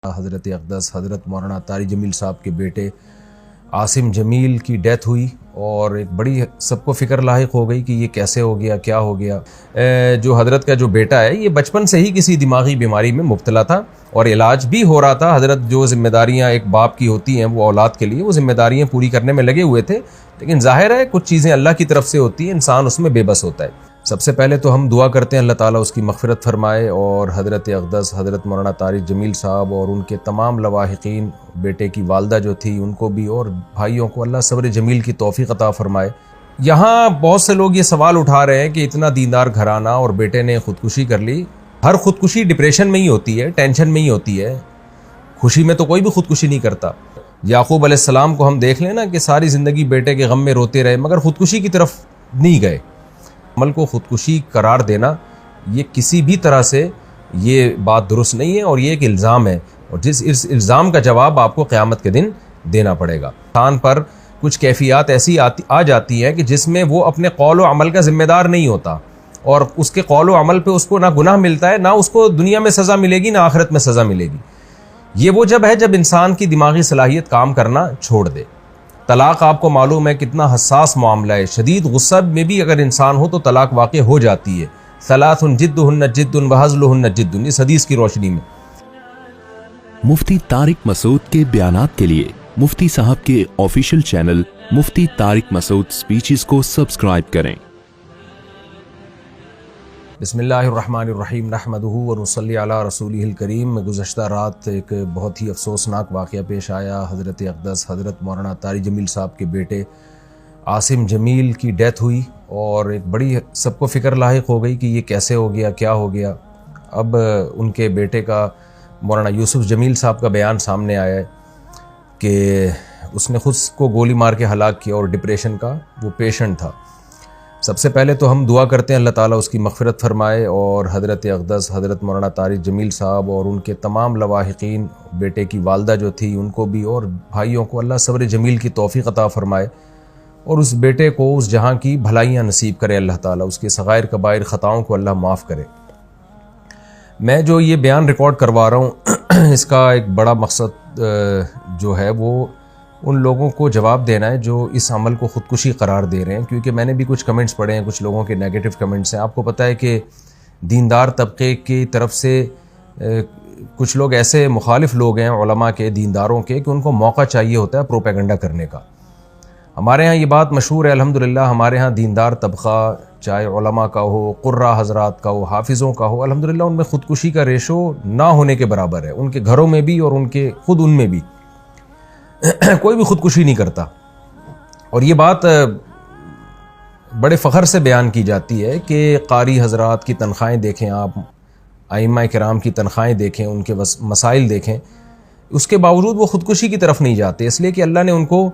حضرت اقدس حضرت مولانا طارق جمیل صاحب کے بیٹے عاصم جمیل کی ڈیتھ ہوئی اور ایک بڑی سب کو فکر لاحق ہو گئی کہ یہ کیسے ہو گیا، کیا ہو گیا۔ جو حضرت کا جو بیٹا ہے یہ بچپن سے ہی کسی دماغی بیماری میں مبتلا تھا اور علاج بھی ہو رہا تھا۔ حضرت جو ذمہ داریاں ایک باپ کی ہوتی ہیں وہ اولاد کے لیے وہ ذمہ داریاں پوری کرنے میں لگے ہوئے تھے، لیکن ظاہر ہے کچھ چیزیں اللہ کی طرف سے ہوتی ہیں، انسان اس میں بے بس ہوتا ہے۔ سب سے پہلے تو ہم دعا کرتے ہیں اللہ تعالیٰ اس کی مغفرت فرمائے اور حضرت اقدس حضرت مولانا طارق جمیل صاحب اور ان کے تمام لواحقین، بیٹے کی والدہ جو تھی ان کو بھی اور بھائیوں کو اللہ صبر جمیل کی توفیق عطا فرمائے۔ یہاں بہت سے لوگ یہ سوال اٹھا رہے ہیں کہ اتنا دیندار گھرانہ اور بیٹے نے خودکشی کر لی۔ ہر خودکشی ڈپریشن میں ہی ہوتی ہے، ٹینشن میں ہی ہوتی ہے، خوشی میں تو کوئی بھی خودکشی نہیں کرتا۔ یعقوب علیہ السلام کو ہم دیکھ لیں نا کہ ساری زندگی بیٹے کے غم میں روتے رہے مگر خودکشی کی طرف نہیں گئے۔ عمل کو خودکشی قرار دینا یہ کسی بھی طرح سے یہ بات درست نہیں ہے اور یہ ایک الزام ہے، اور اس الزام کا جواب آپ کو قیامت کے دن دینا پڑے گا۔ انسان پر کچھ کیفیات ایسی آ جاتی ہیں کہ جس میں وہ اپنے قول و عمل کا ذمہ دار نہیں ہوتا، اور اس کے قول و عمل پہ اس کو نہ گناہ ملتا ہے، نہ اس کو دنیا میں سزا ملے گی، نہ آخرت میں سزا ملے گی۔ یہ وہ جب ہے جب انسان کی دماغی صلاحیت کام کرنا چھوڑ دے۔ طلاق آپ کو معلوم ہے کتنا حساس معاملہ ہے، شدید غصہ میں بھی اگر انسان ہو تو طلاق واقع ہو جاتی ہے۔ ثلاث جدہن جد وہزلہن جد، اس حدیث کی روشنی میں۔ مفتی طارق مسعود کے بیانات کے لیے مفتی صاحب کے آفیشیل چینل مفتی طارق مسعود سپیچز کو سبسکرائب کریں۔ بسم اللہ الرحمن الرحیم، نحمدہ ونصلی علی رسولہ الکریم۔ گزشتہ رات ایک بہت ہی افسوسناک واقعہ پیش آیا۔ حضرت اقدس حضرت مولانا طارق جمیل صاحب کے بیٹے عاصم جمیل کی ڈیتھ ہوئی اور ایک بڑی سب کو فکر لاحق ہو گئی کہ یہ کیسے ہو گیا، کیا ہو گیا۔ اب ان کے بیٹے کا مولانا یوسف جمیل صاحب کا بیان سامنے آیا ہے کہ اس نے خود کو گولی مار کے ہلاک کیا اور ڈپریشن کا وہ پیشنٹ تھا۔ سب سے پہلے تو ہم دعا کرتے ہیں اللہ تعالیٰ اس کی مغفرت فرمائے اور حضرت اقدس حضرت مولانا طارق جمیل صاحب اور ان کے تمام لواحقین، بیٹے کی والدہ جو تھی ان کو بھی اور بھائیوں کو اللہ صبر جمیل کی توفیق عطا فرمائے اور اس بیٹے کو اس جہاں کی بھلائیاں نصیب کرے اللہ تعالیٰ، اس کے صغائر کبائر خطاؤں کو اللہ معاف کرے۔ میں جو یہ بیان ریکارڈ کروا رہا ہوں اس کا ایک بڑا مقصد جو ہے وہ ان لوگوں کو جواب دینا ہے جو اس عمل کو خودکشی قرار دے رہے ہیں، کیونکہ میں نے بھی کچھ کمنٹس پڑھے ہیں، کچھ لوگوں کے نیگیٹو کمنٹس ہیں۔ آپ کو پتہ ہے کہ دیندار طبقے کی طرف سے کچھ لوگ ایسے مخالف لوگ ہیں علماء کے، دینداروں کے، کہ ان کو موقع چاہیے ہوتا ہے پروپیگنڈا کرنے کا۔ ہمارے ہاں یہ بات مشہور ہے الحمدللہ، ہمارے ہاں دیندار طبقہ چاہے علماء کا ہو، قراء حضرات کا ہو، حافظوں کا ہو، الحمدللہ ان میں خودکشی کا ریشو نہ ہونے کے برابر ہے، ان کے گھروں میں بھی اور ان کے خود ان میں بھی کوئی بھی خودکشی نہیں کرتا۔ اور یہ بات بڑے فخر سے بیان کی جاتی ہے کہ قاری حضرات کی تنخواہیں دیکھیں، آپ ائمہ کرام کی تنخواہیں دیکھیں، ان کے مسائل دیکھیں، اس کے باوجود وہ خودکشی کی طرف نہیں جاتے، اس لیے کہ اللہ نے ان کو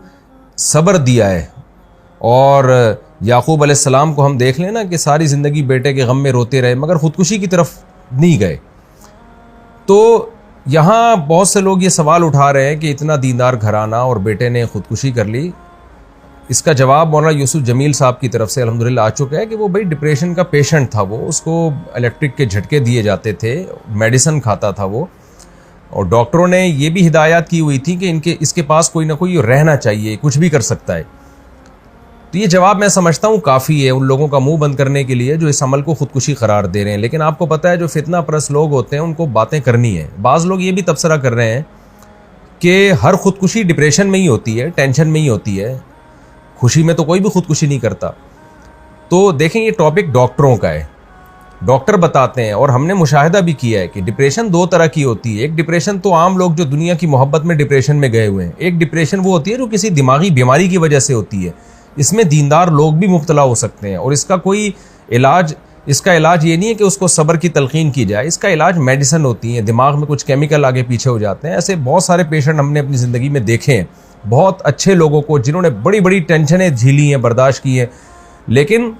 صبر دیا ہے۔ اور یعقوب علیہ السلام کو ہم دیکھ لیں نا کہ ساری زندگی بیٹے کے غم میں روتے رہے مگر خودکشی کی طرف نہیں گئے۔ تو یہاں بہت سے لوگ یہ سوال اٹھا رہے ہیں کہ اتنا دیندار گھرانہ اور بیٹے نے خودکشی کر لی۔ اس کا جواب مولانا یوسف جمیل صاحب کی طرف سے الحمدللہ آ چکا ہے کہ وہ بھائی ڈپریشن کا پیشنٹ تھا، وہ اس کو الیکٹرک کے جھٹکے دیے جاتے تھے، میڈیسن کھاتا تھا وہ، اور ڈاکٹروں نے یہ بھی ہدایات کی ہوئی تھی کہ اس کے پاس کوئی نہ کوئی رہنا چاہیے، کچھ بھی کر سکتا ہے۔ تو یہ جواب میں سمجھتا ہوں کافی ہے ان لوگوں کا منہ بند کرنے کے لیے جو اس عمل کو خودکشی قرار دے رہے ہیں، لیکن آپ کو پتہ ہے جو فتنہ پرست لوگ ہوتے ہیں ان کو باتیں کرنی ہے۔ بعض لوگ یہ بھی تبصرہ کر رہے ہیں کہ ہر خودکشی ڈپریشن میں ہی ہوتی ہے، ٹینشن میں ہی ہوتی ہے، خوشی میں تو کوئی بھی خودکشی نہیں کرتا۔ تو دیکھیں یہ ٹاپک ڈاکٹروں کا ہے، ڈاکٹر بتاتے ہیں، اور ہم نے مشاہدہ بھی کیا ہے کہ ڈپریشن دو طرح کی ہوتی ہے۔ ایک ڈپریشن تو عام لوگ جو دنیا کی محبت میں ڈپریشن میں گئے ہوئے ہیں، ایک ڈپریشن وہ ہوتی ہے جو کسی دماغی بیماری کی وجہ سے ہوتی ہے، اس میں دیندار لوگ بھی مبتلا ہو سکتے ہیں، اور اس کا کوئی علاج، اس کا علاج یہ نہیں ہے کہ اس کو صبر کی تلقین کی جائے، اس کا علاج میڈیسن ہوتی ہیں، دماغ میں کچھ کیمیکل آگے پیچھے ہو جاتے ہیں۔ ایسے بہت سارے پیشنٹ ہم نے اپنی زندگی میں دیکھے ہیں، بہت اچھے لوگوں کو جنہوں نے بڑی بڑی ٹینشنیں جھیلی ہیں، برداشت کی ہیں، لیکن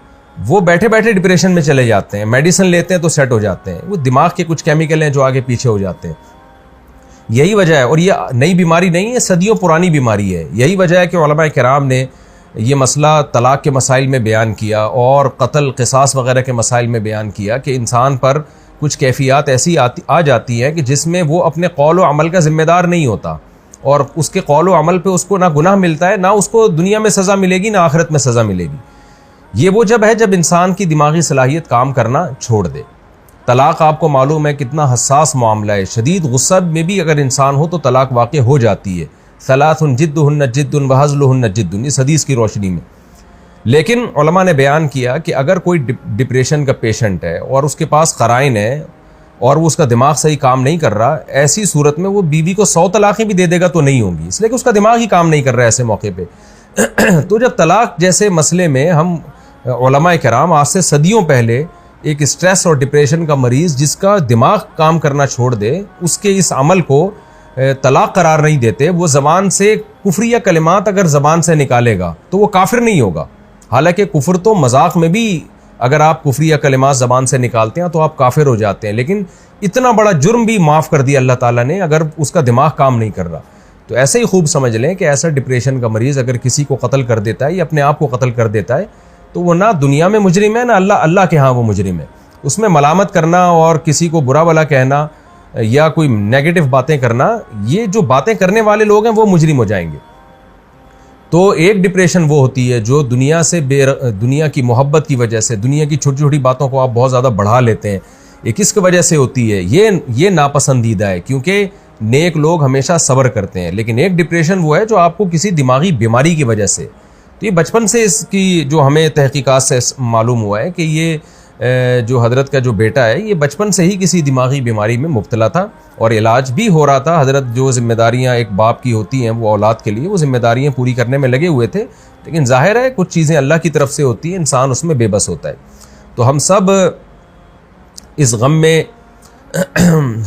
وہ بیٹھے بیٹھے ڈپریشن میں چلے جاتے ہیں، میڈیسن لیتے ہیں تو سیٹ ہو جاتے ہیں، وہ دماغ کے کچھ کیمیکل ہیں جو آگے پیچھے ہو جاتے ہیں۔ یہی وجہ ہے، اور یہ نئی بیماری نہیں ہے، صدیوں پرانی بیماری ہے۔ یہی وجہ ہے کہ علماء کرام نے یہ مسئلہ طلاق کے مسائل میں بیان کیا اور قتل قصاص وغیرہ کے مسائل میں بیان کیا کہ انسان پر کچھ کیفیات ایسی آ جاتی ہیں کہ جس میں وہ اپنے قول و عمل کا ذمہ دار نہیں ہوتا، اور اس کے قول و عمل پہ اس کو نہ گناہ ملتا ہے، نہ اس کو دنیا میں سزا ملے گی، نہ آخرت میں سزا ملے گی۔ یہ وہ جب ہے جب انسان کی دماغی صلاحیت کام کرنا چھوڑ دے۔ طلاق آپ کو معلوم ہے کتنا حساس معاملہ ہے، شدید غصہ میں بھی اگر انسان ہو تو طلاق واقع ہو جاتی ہے۔ ثلاث جدہن جد وہزلہن جد، اس حدیث کی روشنی میں۔ لیکن علماء نے بیان کیا کہ اگر کوئی ڈپریشن کا پیشنٹ ہے اور اس کے پاس قرائن ہے اور وہ اس کا دماغ صحیح کام نہیں کر رہا، ایسی صورت میں وہ بیوی کو 100 طلاقیں بھی دے دے گا تو نہیں ہوں گی، اس لیے کہ اس کا دماغ ہی کام نہیں کر رہا ہے ایسے موقع پہ۔ تو جب طلاق جیسے مسئلے میں ہم علماء کرام آج سے صدیوں پہلے ایک اسٹریس اور ڈپریشن کا مریض جس کا دماغ کام کرنا چھوڑ دے، اس کے اس عمل کو طلاق قرار نہیں دیتے، وہ زبان سے کفریہ کلمات اگر زبان سے نکالے گا تو وہ کافر نہیں ہوگا۔ حالانکہ کفر تو مذاق میں بھی اگر آپ کفریہ کلمات زبان سے نکالتے ہیں تو آپ کافر ہو جاتے ہیں، لیکن اتنا بڑا جرم بھی معاف کر دیا اللہ تعالیٰ نے اگر اس کا دماغ کام نہیں کر رہا۔ تو ایسے ہی خوب سمجھ لیں کہ ایسا ڈپریشن کا مریض اگر کسی کو قتل کر دیتا ہے یا اپنے آپ کو قتل کر دیتا ہے تو وہ نہ دنیا میں مجرم ہے، نہ اللہ کے ہاں وہ مجرم ہے۔ اس میں ملامت کرنا اور کسی کو برا بھلا کہنا یا کوئی نیگیٹو باتیں کرنا، یہ جو باتیں کرنے والے لوگ ہیں وہ مجرم ہو جائیں گے۔ تو ایک ڈپریشن وہ ہوتی ہے جو دنیا سے دنیا کی محبت کی وجہ سے دنیا کی چھوٹی چھوٹی باتوں کو آپ بہت زیادہ بڑھا لیتے ہیں، یہ کس کی وجہ سے ہوتی ہے؟ یہ ناپسندیدہ ہے، کیونکہ نیک لوگ ہمیشہ صبر کرتے ہیں۔ لیکن ایک ڈپریشن وہ ہے جو آپ کو کسی دماغی بیماری کی وجہ سے، تو یہ بچپن سے اس کی جو ہمیں تحقیقات سے معلوم ہوا ہے کہ یہ جو حضرت کا جو بیٹا ہے یہ بچپن سے ہی کسی دماغی بیماری میں مبتلا تھا اور علاج بھی ہو رہا تھا۔ حضرت جو ذمہ داریاں ایک باپ کی ہوتی ہیں وہ اولاد کے لیے وہ ذمہ داریاں پوری کرنے میں لگے ہوئے تھے، لیکن ظاہر ہے کچھ چیزیں اللہ کی طرف سے ہوتی ہیں، انسان اس میں بے بس ہوتا ہے۔ تو ہم سب اس غم میں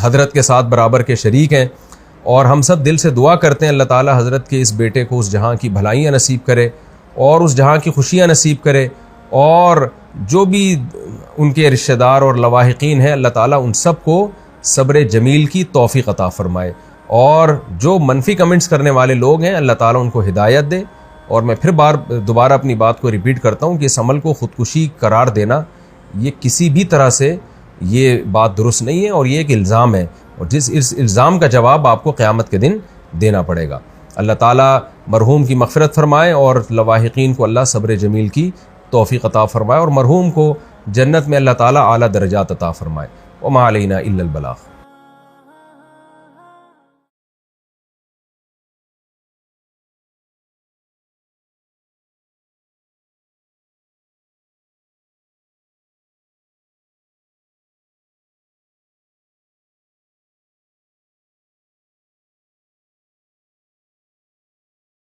حضرت کے ساتھ برابر کے شریک ہیں، اور ہم سب دل سے دعا کرتے ہیں اللہ تعالیٰ حضرت کے اس بیٹے کو اس جہاں کی بھلائیاں نصیب کرے اور اس جہاں کی خوشیاں نصیب کرے، اور جو بھی ان کے رشتہ دار اور لواحقین ہیں اللہ تعالیٰ ان سب کو صبر جمیل کی توفیق عطا فرمائے، اور جو منفی کمنٹس کرنے والے لوگ ہیں اللہ تعالیٰ ان کو ہدایت دے۔ اور میں پھر دوبارہ اپنی بات کو ریپیٹ کرتا ہوں کہ اس عمل کو خودکشی قرار دینا یہ کسی بھی طرح سے یہ بات درست نہیں ہے، اور یہ ایک الزام ہے، اور اس الزام کا جواب آپ کو قیامت کے دن دینا پڑے گا۔ اللہ تعالیٰ مرحوم کی مغفرت فرمائے اور لواحقین کو اللہ صبر جمیل کی توفیق عطا فرمائے، اور مرحوم کو جنت میں اللہ تعالیٰ اعلیٰ درجات عطا فرمائے۔ وما علینا الا البلاغ۔